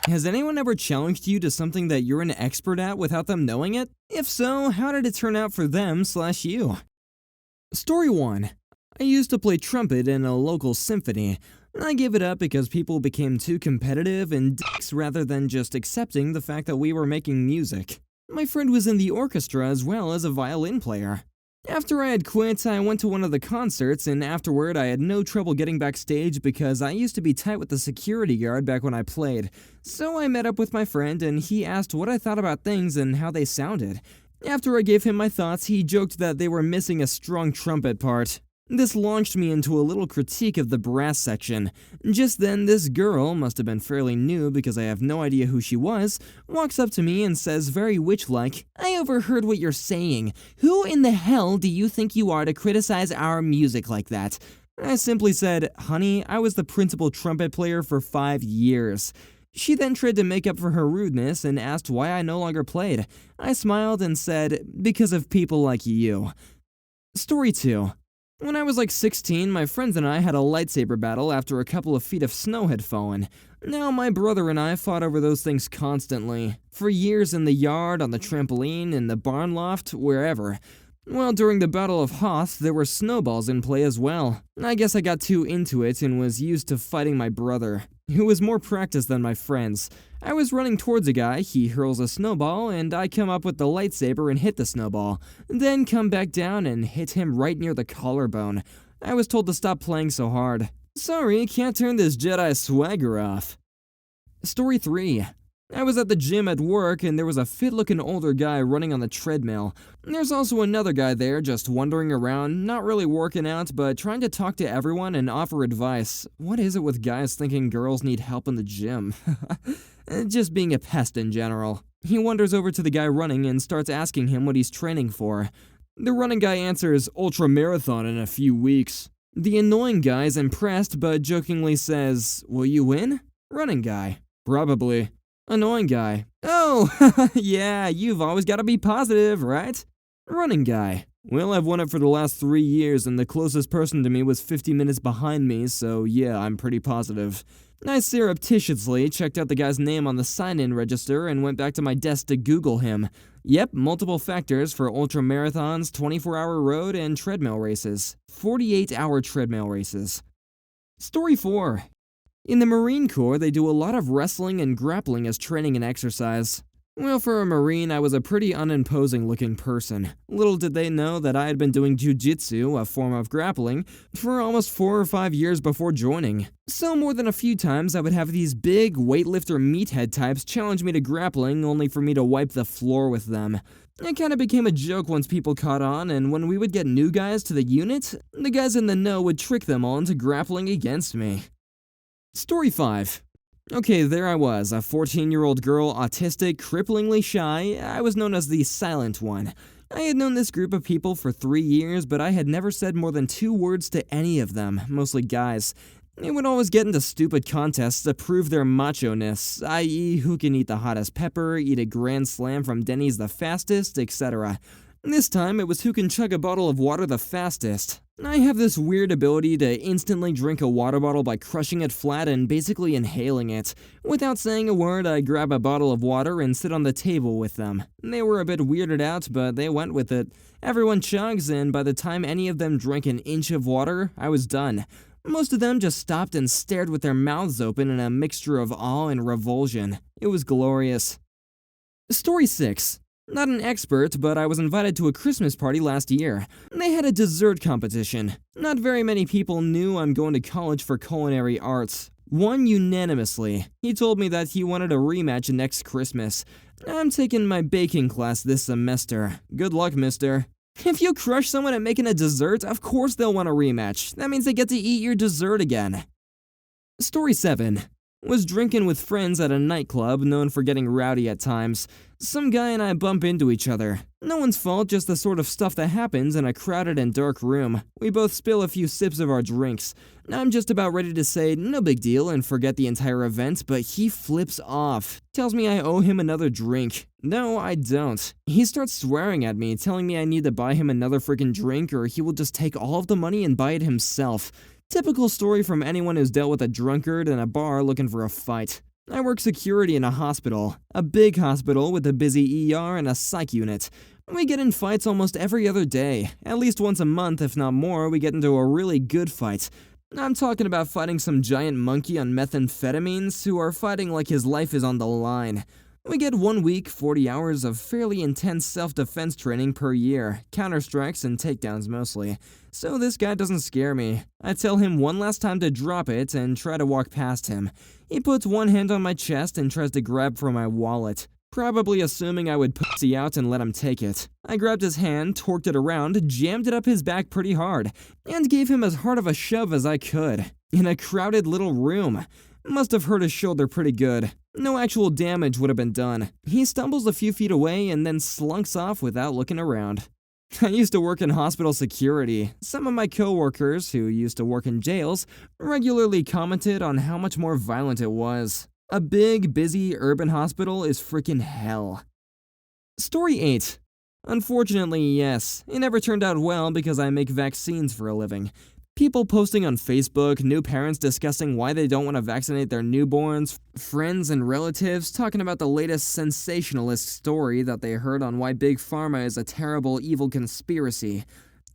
Has anyone ever challenged you to something that you're an expert at without them knowing it? If so, how did it turn out for them/you? Story 1. I used to play trumpet in a local symphony. I gave it up because people became too competitive and dicks rather than just accepting the fact that we were making music. My friend was in the orchestra as well as a violin player. After I had quit, I went to one of the concerts, and afterward I had no trouble getting backstage because I used to be tight with the security guard back when I played. So I met up with my friend and he asked what I thought about things and how they sounded. After I gave him my thoughts, he joked that they were missing a strong trumpet part. This launched me into a little critique of the brass section. Just then, this girl, must have been fairly new because I have no idea who she was, walks up to me and says very witch-like, "I overheard what you're saying. Who in the hell do you think you are to criticize our music like that?" I simply said, "Honey, I was the principal trumpet player for 5 years." She then tried to make up for her rudeness and asked why I no longer played. I smiled and said, "Because of people like you." Story 2. When I was like 16, my friends and I had a lightsaber battle after a couple of feet of snow had fallen. Now, my brother and I fought over those things constantly. For years in the yard, on the trampoline, in the barn loft, wherever. Well, during the Battle of Hoth, there were snowballs in play as well. I guess I got too into it and was used to fighting my brother, who was more practiced than my friends. I was running towards a guy, he hurls a snowball, and I come up with the lightsaber and hit the snowball, then come back down and hit him right near the collarbone. I was told to stop playing so hard. Sorry, can't turn this Jedi swagger off. Story 3. I was at the gym at work and there was a fit-looking older guy running on the treadmill. There's also another guy there just wandering around, not really working out, but trying to talk to everyone and offer advice. What is it with guys thinking girls need help in the gym? Just being a pest in general. He wanders over to the guy running and starts asking him what he's training for. The running guy answers, "Ultra marathon in a few weeks." The annoying guy is impressed but jokingly says, "Will you win?" Running guy, "Probably." Annoying guy, "Oh, yeah, you've always got to be positive, right?" Running guy, "Well, I've won it for the last 3 years and the closest person to me was 50 minutes behind me, so yeah, I'm pretty positive." I surreptitiously checked out the guy's name on the sign-in register and went back to my desk to Google him. Yep, multiple factors for ultra marathons, 24-hour road, and treadmill races. 48-hour treadmill races. Story 4. In the Marine Corps, they do a lot of wrestling and grappling as training and exercise. Well, for a Marine, I was a pretty unimposing looking person. Little did they know that I had been doing jiu-jitsu, a form of grappling, for almost 4 or 5 years before joining. So more than a few times I would have these big weightlifter meathead types challenge me to grappling only for me to wipe the floor with them. It kinda became a joke once people caught on, and when we would get new guys to the unit, the guys in the know would trick them all into grappling against me. Story 5. Okay, there I was, a 14-year-old girl, autistic, cripplingly shy. I was known as the silent one. I had known this group of people for 3 years, but I had never said more than 2 words to any of them, mostly guys. They would always get into stupid contests to prove their macho-ness, i.e. who can eat the hottest pepper, eat a Grand Slam from Denny's the fastest, etc. This time, it was who can chug a bottle of water the fastest. I have this weird ability to instantly drink a water bottle by crushing it flat and basically inhaling it. Without saying a word, I grab a bottle of water and sit on the table with them. They were a bit weirded out, but they went with it. Everyone chugs, and by the time any of them drank an inch of water, I was done. Most of them just stopped and stared with their mouths open in a mixture of awe and revulsion. It was glorious. Story 6. Not an expert, but I was invited to a Christmas party last year. They had a dessert competition. Not very many people knew I'm going to college for culinary arts. Won unanimously. He told me that he wanted a rematch next Christmas. I'm taking my baking class this semester. Good luck, mister. If you crush someone at making a dessert, of course they'll want a rematch. That means they get to eat your dessert again. Story 7. Was drinking with friends at a nightclub known for getting rowdy at times. Some guy and I bump into each other. No one's fault, just the sort of stuff that happens in a crowded and dark room. We both spill a few sips of our drinks. I'm just about ready to say no big deal and forget the entire event, but he flips off. Tells me I owe him another drink. No, I don't. He starts swearing at me, telling me I need to buy him another freaking drink or he will just take all of the money and buy it himself. Typical story from anyone who's dealt with a drunkard in a bar looking for a fight. I work security in a hospital, a big hospital with a busy ER and a psych unit. We get in fights almost every other day. At least once a month, if not more, we get into a really good fight. I'm talking about fighting some giant monkey on methamphetamines who are fighting like his life is on the line. We get 1 week, 40 hours of fairly intense self-defense training per year, counter-strikes and takedowns mostly. So this guy doesn't scare me. I tell him one last time to drop it and try to walk past him. He puts one hand on my chest and tries to grab for my wallet, probably assuming I would pussy out and let him take it. I grabbed his hand, torqued it around, jammed it up his back pretty hard, and gave him as hard of a shove as I could. In a crowded little room. Must have hurt his shoulder pretty good. No actual damage would have been done. He stumbles a few feet away and then slunks off without looking around. I used to work in hospital security. Some of my coworkers, who used to work in jails, regularly commented on how much more violent it was. A big, busy urban hospital is freaking hell. Story 8. Unfortunately, yes, it never turned out well because I make vaccines for a living. People posting on Facebook, new parents discussing why they don't want to vaccinate their newborns, friends and relatives talking about the latest sensationalist story that they heard on why Big Pharma is a terrible, evil conspiracy.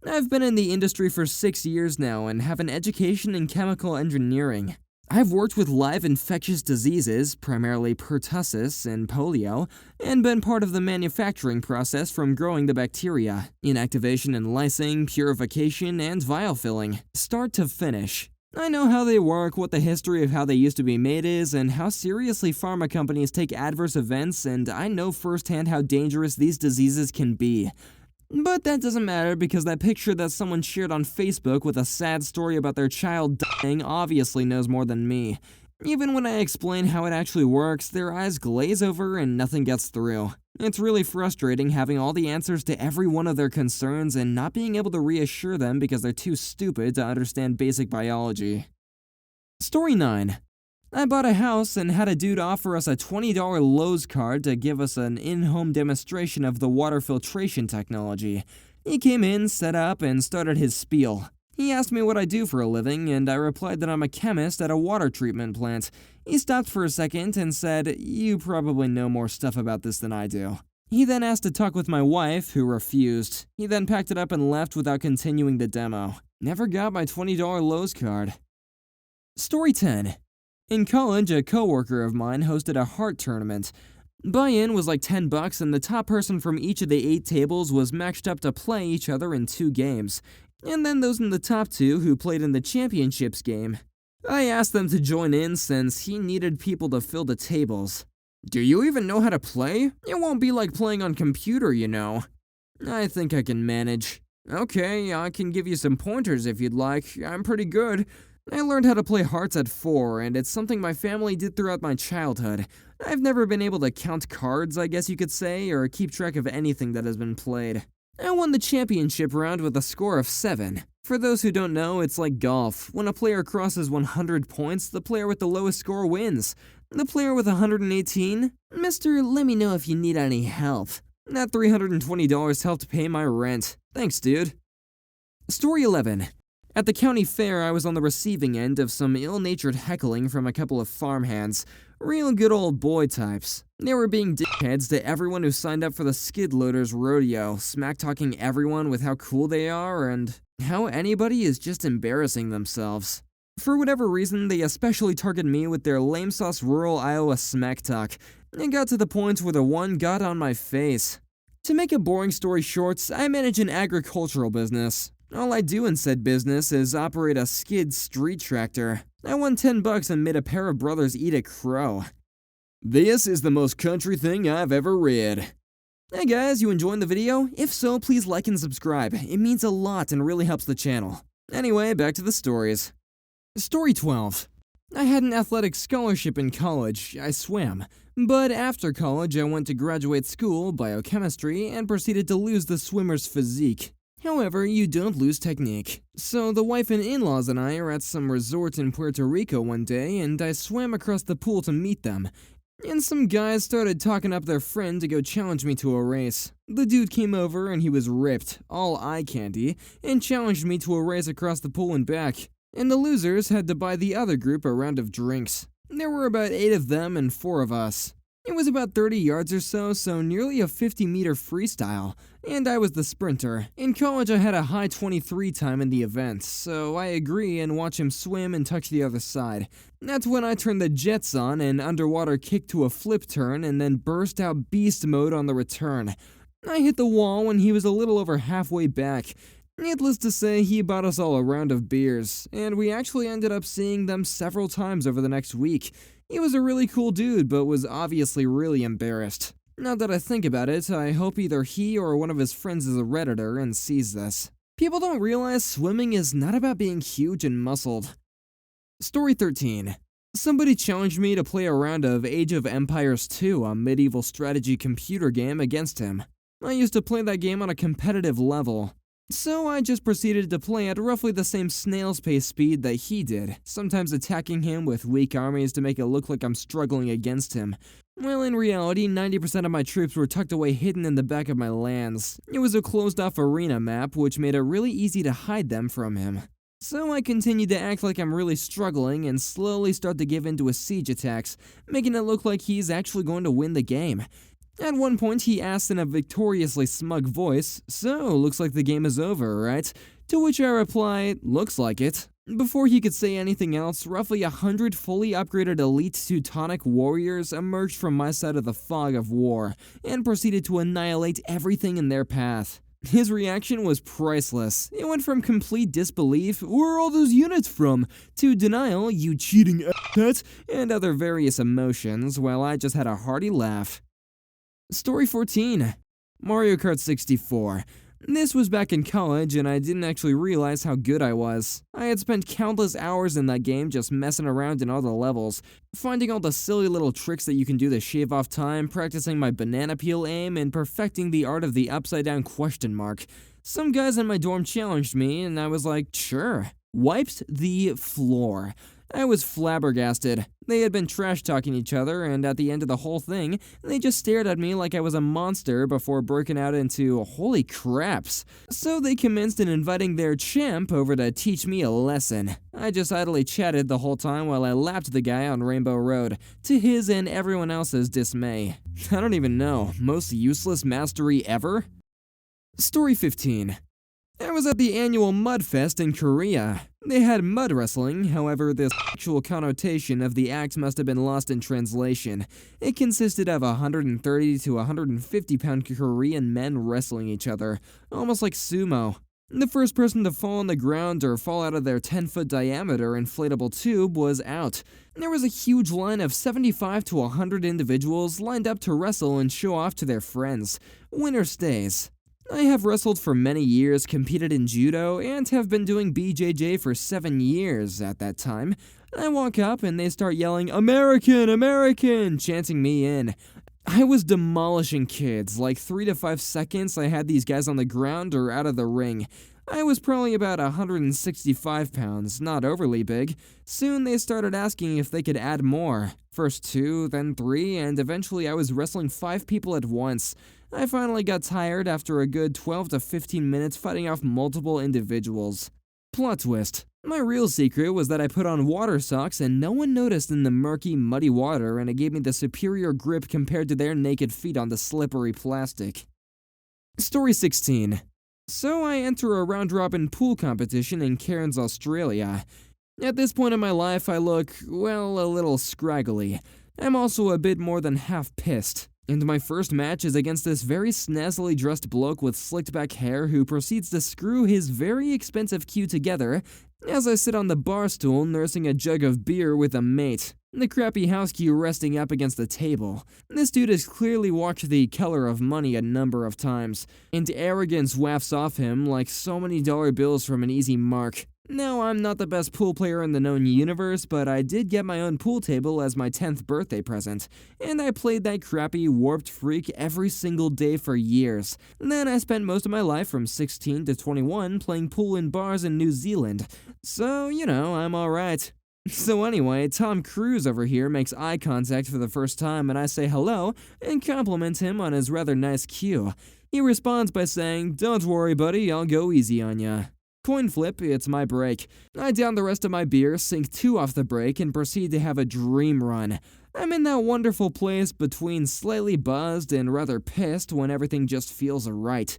I've been in the industry for 6 years now and have an education in chemical engineering. I've worked with live infectious diseases, primarily pertussis and polio, and been part of the manufacturing process from growing the bacteria, inactivation and lysing, purification, and vial filling, start to finish. I know how they work, what the history of how they used to be made is, and how seriously pharma companies take adverse events, and I know firsthand how dangerous these diseases can be. But that doesn't matter because that picture that someone shared on Facebook with a sad story about their child dying obviously knows more than me. Even when I explain how it actually works, their eyes glaze over and nothing gets through. It's really frustrating having all the answers to every one of their concerns and not being able to reassure them because they're too stupid to understand basic biology. Story 9. I bought a house and had a dude offer us a $20 Lowe's card to give us an in-home demonstration of the water filtration technology. He came in, set up, and started his spiel. He asked me what I do for a living, and I replied that I'm a chemist at a water treatment plant. He stopped for a second and said, "You probably know more stuff about this than I do." He then asked to talk with my wife, who refused. He then packed it up and left without continuing the demo. Never got my $20 Lowe's card. Story 10. In college, a coworker of mine hosted a heart tournament. Buy-in was like $10 and the top person from each of the 8 tables was matched up to play each other in 2 games. And then those in the top 2 who played in the championships game. I asked them to join in since he needed people to fill the tables. "Do you even know how to play? It won't be like playing on computer, you know." "I think I can manage." "Okay, I can give you some pointers if you'd like. I'm pretty good. I learned how to play hearts at 4, and it's something my family did throughout my childhood. I've never been able to count cards, I guess you could say, or keep track of anything that has been played. I won the championship round with a score of 7. For those who don't know, it's like golf. When a player crosses 100 points, the player with the lowest score wins. The player with 118, "Mister, let me know if you need any help." That $320 helped pay my rent. Thanks, dude. Story 11. At the county fair, I was on the receiving end of some ill-natured heckling from a couple of farmhands. Real good old boy types. They were being dickheads to everyone who signed up for the skid loaders rodeo, smack-talking everyone with how cool they are and how anybody is just embarrassing themselves. For whatever reason, they especially targeted me with their lame sauce rural Iowa smack talk. It got to the point where the one got on my face. To make a boring story short, I manage an agricultural business. All I do in said business is operate a skid street tractor. I won $10 and made a pair of brothers eat a crow. This is the most country thing I've ever read. Hey guys, you enjoying the video? If so, please like and subscribe. It means a lot and really helps the channel. Anyway, back to the stories. Story 12. I had an athletic scholarship in college. I swam. But after college, I went to graduate school, biochemistry, and proceeded to lose the swimmer's physique. However, you don't lose technique. So the wife and in-laws and I are at some resort in Puerto Rico one day, and I swam across the pool to meet them. And some guys started talking up their friend to go challenge me to a race. The dude came over and he was ripped, all eye candy, and challenged me to a race across the pool and back. And the losers had to buy the other group a round of drinks. There were about 8 of them and 4 of us. It was about 30 yards or so nearly a 50-meter freestyle, and I was the sprinter. In college, I had a high 23 time in the event, so I agree and watch him swim and touch the other side. That's when I turned the jets on and underwater kicked to a flip turn and then burst out beast mode on the return. I hit the wall when he was a little over halfway back. Needless to say, he bought us all a round of beers, and we actually ended up seeing them several times over the next week. He was a really cool dude, but was obviously really embarrassed. Now that I think about it, I hope either he or one of his friends is a Redditor and sees this. People don't realize swimming is not about being huge and muscled. Story 13. Somebody challenged me to play a round of Age of Empires 2, a medieval strategy computer game, against him. I used to play that game on a competitive level, so I just proceeded to play at roughly the same snail's pace speed that he did, sometimes attacking him with weak armies to make it look like I'm struggling against him. Well, in reality, 90% of my troops were tucked away hidden in the back of my lands. It was a closed-off arena map, which made it really easy to hide them from him. So I continued to act like I'm really struggling and slowly start to give in to his siege attacks, making it look like he's actually going to win the game. At one point, he asked in a victoriously smug voice, "So, looks like the game is over, right?" To which I reply, "Looks like it." Before he could say anything else, roughly 100 fully upgraded elite Teutonic warriors emerged from my side of the fog of war and proceeded to annihilate everything in their path. His reaction was priceless. It went from complete disbelief, "Where are all those units from?" to denial, "You cheating asshat," and other various emotions, while I just had a hearty laugh. Story 14. Mario Kart 64. This was back in college, and I didn't actually realize how good I was. I had spent countless hours in that game just messing around in all the levels, finding all the silly little tricks that you can do to shave off time, practicing my banana peel aim, and perfecting the art of the upside-down question mark. Some guys in my dorm challenged me, and I was like, sure. Wiped the floor. I was flabbergasted. They had been trash-talking each other, and at the end of the whole thing, they just stared at me like I was a monster before breaking out into holy craps. So they commenced in inviting their champ over to teach me a lesson. I just idly chatted the whole time while I lapped the guy on Rainbow Road, to his and everyone else's dismay. I don't even know. Most useless mastery ever? Story 15. I was at the annual Mudfest in Korea. They had mud wrestling, however, the sexual connotation of the act must have been lost in translation. It consisted of 130 to 150 pound Korean men wrestling each other, almost like sumo. The first person to fall on the ground or fall out of their 10-foot diameter inflatable tube was out. There was a huge line of 75 to 100 individuals lined up to wrestle and show off to their friends. Winner stays. I have wrestled for many years, competed in judo, and have been doing BJJ for 7 years at that time. I walk up and they start yelling, "American, American," chanting me in. I was demolishing kids. Like 3 to 5 seconds, I had these guys on the ground or out of the ring. I was probably about 165 pounds, not overly big. Soon they started asking if they could add more. First 2, then 3, and eventually I was wrestling 5 people at once. I finally got tired after a good 12 to 15 minutes fighting off multiple individuals. Plot twist. My real secret was that I put on water socks and no one noticed in the murky, muddy water, and it gave me the superior grip compared to their naked feet on the slippery plastic. Story 16. So I enter a round-robin pool competition in Cairns, Australia. At this point in my life, I look, well, a little scraggly. I'm also a bit more than half pissed. And my first match is against this very snazzily dressed bloke with slicked back hair who proceeds to screw his very expensive cue together as I sit on the bar stool nursing a jug of beer with a mate, the crappy house cue resting up against the table. This dude has clearly watched The Color of Money a number of times, and arrogance wafts off him like so many dollar bills from an easy mark. Now, I'm not the best pool player in the known universe, but I did get my own pool table as my 10th birthday present, and I played that crappy warped freak every single day for years. Then I spent most of my life from 16 to 21 playing pool in bars in New Zealand, so, I'm alright. So anyway, Tom Cruise over here makes eye contact for the first time and I say hello and compliment him on his rather nice cue. He responds by saying, "Don't worry buddy, I'll go easy on ya." Coin flip, it's my break. I down the rest of my beer, sink 2 off the break, and proceed to have a dream run. I'm in that wonderful place between slightly buzzed and rather pissed when everything just feels right.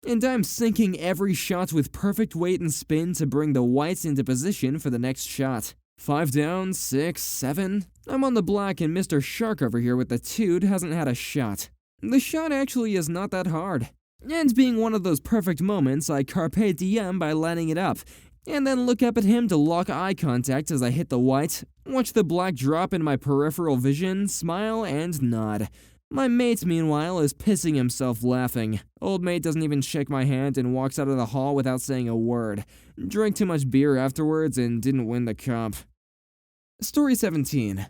And I'm sinking every shot with perfect weight and spin to bring the whites into position for the next shot. 5 down, 6, 7. I'm on the black and Mr. Shark over here with the tood hasn't had a shot. The shot actually is not that hard. And being one of those perfect moments, I carpe diem by lining it up, and then look up at him to lock eye contact as I hit the white, watch the black drop in my peripheral vision, smile, and nod. My mate, meanwhile, is pissing himself laughing. Old mate doesn't even shake my hand and walks out of the hall without saying a word. Drank too much beer afterwards and didn't win the comp. Story 17.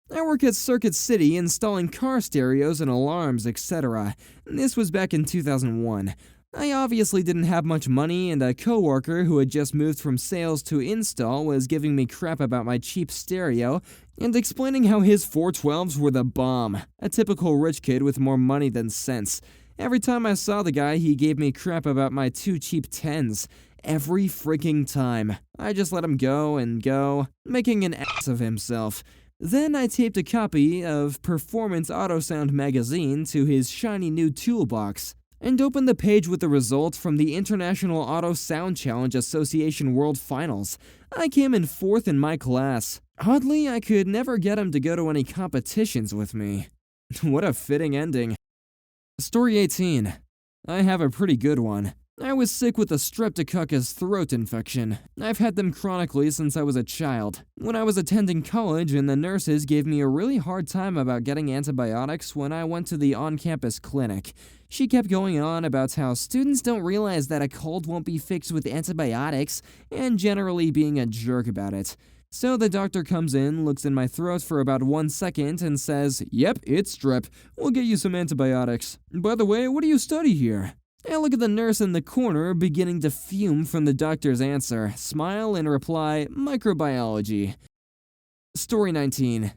I work at Circuit City installing car stereos and alarms, etc. This was back in 2001. I obviously didn't have much money, and a coworker who had just moved from sales to install was giving me crap about my cheap stereo and explaining how his 412s were the bomb. A typical rich kid with more money than sense. Every time I saw the guy, he gave me crap about my 2 cheap 10s. Every freaking time. I just let him go and go, making an ass of himself. Then I taped a copy of Performance Autosound magazine to his shiny new toolbox and opened the page with the result from the International Auto Sound Challenge Association World Finals. I came in 4th in my class. Oddly, I could never get him to go to any competitions with me. What a fitting ending. Story 18. I have a pretty good one. I was sick with a streptococcus throat infection. I've had them chronically since I was a child. When I was attending college and the nurses gave me a really hard time about getting antibiotics when I went to the on-campus clinic. She kept going on about how students don't realize that a cold won't be fixed with antibiotics, and generally being a jerk about it. So the doctor comes in, looks in my throat for about 1 second, and says, "Yep, it's strep. We'll get you some antibiotics. By the way, what do you study here?" I look at the nurse in the corner, beginning to fume from the doctor's answer, smile, and reply, "Microbiology." Story 19.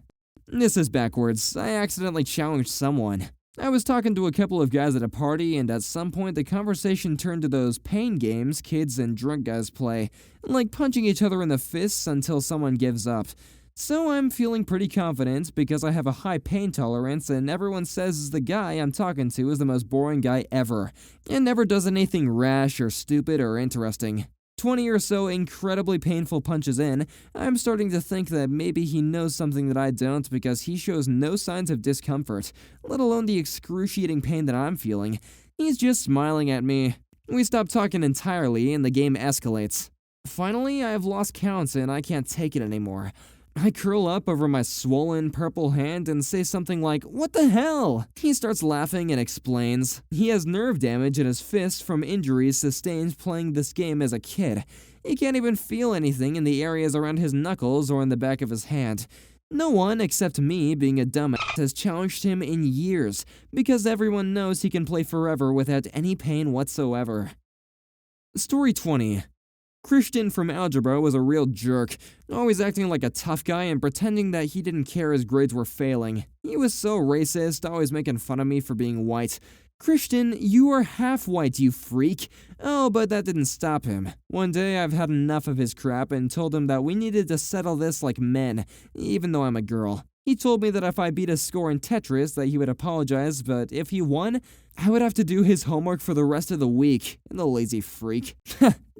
This is backwards. I accidentally challenged someone. I was talking to a couple of guys at a party, and at some point the conversation turned to those pain games kids and drunk guys play, like punching each other in the fists until someone gives up. So I'm feeling pretty confident because I have a high pain tolerance and everyone says the guy I'm talking to is the most boring guy ever, and never does anything rash or stupid or interesting. 20 or so incredibly painful punches in, I'm starting to think that maybe he knows something that I don't because he shows no signs of discomfort, let alone the excruciating pain that I'm feeling. He's just smiling at me. We stop talking entirely and the game escalates. Finally, I've lost count and I can't take it anymore. I curl up over my swollen purple hand and say something like, "What the hell?" He starts laughing and explains. He has nerve damage in his fist from injuries sustained playing this game as a kid. He can't even feel anything in the areas around his knuckles or in the back of his hand. No one, except me, being a dumbass, has challenged him in years, because everyone knows he can play forever without any pain whatsoever. Story 20. Christian from algebra was a real jerk, always acting like a tough guy and pretending that he didn't care his grades were failing. He was so racist, always making fun of me for being white. "Christian, you are half white, you freak." Oh, but that didn't stop him. One day I've had enough of his crap and told him that we needed to settle this like men, even though I'm a girl. He told me that if I beat his score in Tetris that he would apologize, but if he won, I would have to do his homework for the rest of the week. The lazy freak.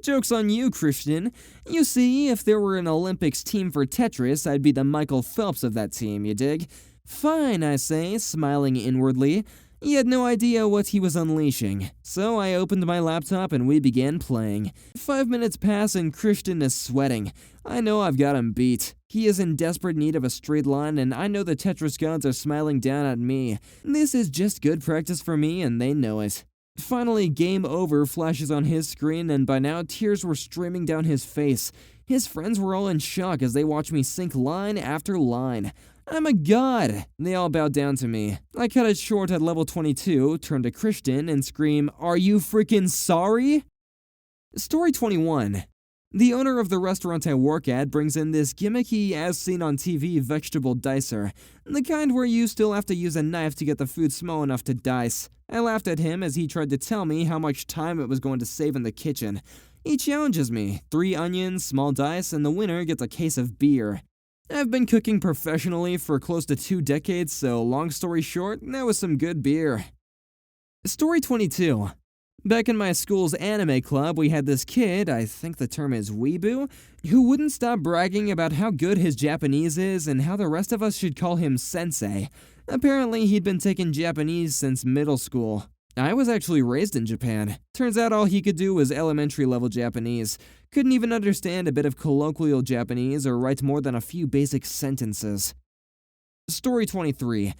Joke's on you, Christian. You see, if there were an Olympics team for Tetris, I'd be the Michael Phelps of that team, you dig? Fine, I say, smiling inwardly. He had no idea what he was unleashing, so I opened my laptop and we began playing. 5 minutes pass and Christian is sweating. I know I've got him beat. He is in desperate need of a straight line, and I know the Tetris gods are smiling down at me. This is just good practice for me, and they know it. Finally, game over flashes on his screen, and by now tears were streaming down his face. His friends were all in shock as they watched me sink line after line. I'm a god! They all bowed down to me. I cut it short at level 22, turn to Christian, and scream, "Are you freaking sorry?" Story 21. The owner of the restaurant I work at brings in this gimmicky, as seen on TV, vegetable dicer. The kind where you still have to use a knife to get the food small enough to dice. I laughed at him as he tried to tell me how much time it was going to save in the kitchen. He challenges me, 3 onions, small dice, and the winner gets a case of beer. I've been cooking professionally for close to 2 decades, so long story short, that was some good beer. Story 22. Back in my school's anime club, we had this kid, I think the term is weeboo, who wouldn't stop bragging about how good his Japanese is and how the rest of us should call him Sensei. Apparently, he'd been taking Japanese since middle school. I was actually raised in Japan. Turns out all he could do was elementary level Japanese. Couldn't even understand a bit of colloquial Japanese or write more than a few basic sentences. Story 23.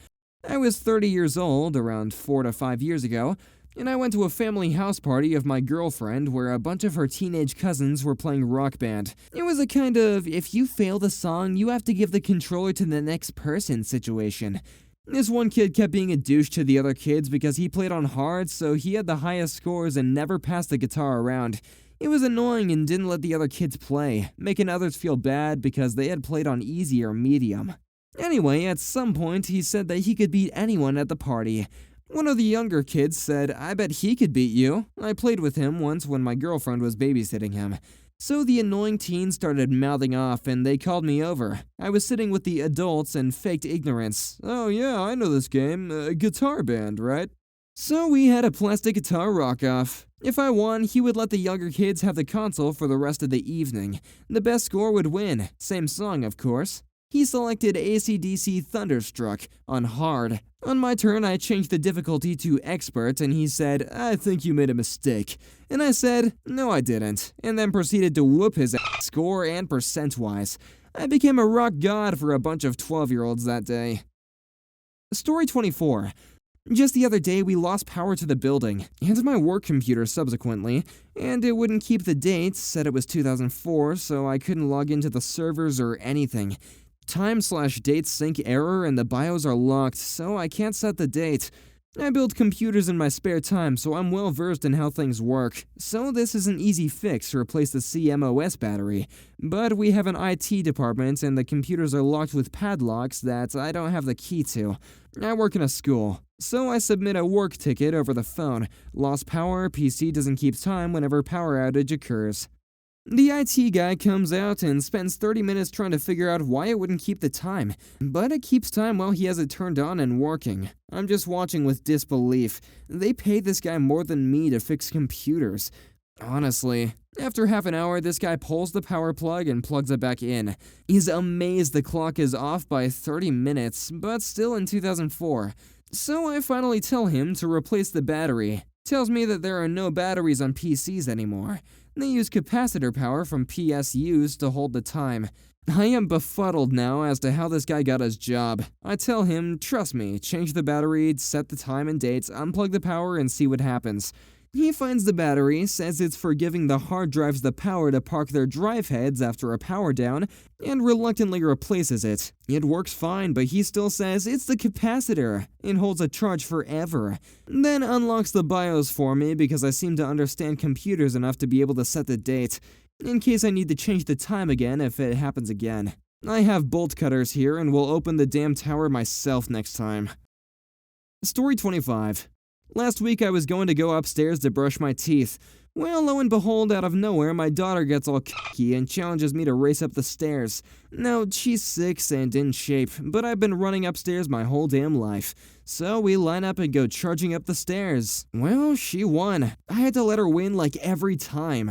I was 30 years old, around 4 to 5 years ago, and I went to a family house party of my girlfriend where a bunch of her teenage cousins were playing Rock Band. It was a kind of, if you fail the song, you have to give the controller to the next person situation. This one kid kept being a douche to the other kids because he played on hard, so he had the highest scores and never passed the guitar around. It was annoying and didn't let the other kids play, making others feel bad because they had played on easy or medium. Anyway, at some point, he said that he could beat anyone at the party. One of the younger kids said, "I bet he could beat you." I played with him once when my girlfriend was babysitting him. So the annoying teen started mouthing off and they called me over. I was sitting with the adults and faked ignorance. "Oh yeah, I know this game. Guitar Band, right?" So we had a plastic guitar rock-off. If I won, he would let the younger kids have the console for the rest of the evening. The best score would win. Same song, of course. He selected AC/DC Thunderstruck on hard. On my turn, I changed the difficulty to expert, and he said, "I think you made a mistake." And I said, "No, I didn't," and then proceeded to whoop his ass score and percent-wise. I became a rock god for a bunch of 12-year-olds that day. Story 24. Just the other day, we lost power to the building, and my work computer subsequently, and it wouldn't keep the date, said it was 2004, so I couldn't log into the servers or anything. Time/date sync error and the BIOS are locked, so I can't set the date. I build computers in my spare time, so I'm well versed in how things work. So this is an easy fix to replace the CMOS battery. But we have an IT department and the computers are locked with padlocks that I don't have the key to. I work in a school, so I submit a work ticket over the phone. Lost power, PC doesn't keep time whenever power outage occurs. The IT guy comes out and spends 30 minutes trying to figure out why it wouldn't keep the time, but it keeps time while he has it turned on and working. I'm just watching with disbelief. They pay this guy more than me to fix computers. Honestly, after half an hour, this guy pulls the power plug and plugs it back in. He's amazed the clock is off by 30 minutes, but still in 2004. So I finally tell him to replace the battery. Tells me that there are no batteries on PCs anymore. They use capacitor power from PSUs to hold the time. I am befuddled now as to how this guy got his job. I tell him, trust me, change the battery, set the time and dates, unplug the power, and see what happens. He finds the battery, says it's for giving the hard drives the power to park their drive heads after a power down, and reluctantly replaces it. It works fine, but he still says it's the capacitor. It holds a charge forever. Then unlocks the BIOS for me because I seem to understand computers enough to be able to set the date, in case I need to change the time again if it happens again. I have bolt cutters here and will open the damn tower myself next time. Story 25. Last week I was going to go upstairs to brush my teeth. Well, lo and behold, out of nowhere, my daughter gets all cocky and challenges me to race up the stairs. Now, she's 6 and in shape, but I've been running upstairs my whole damn life. So we line up and go charging up the stairs. Well, she won. I had to let her win like every time.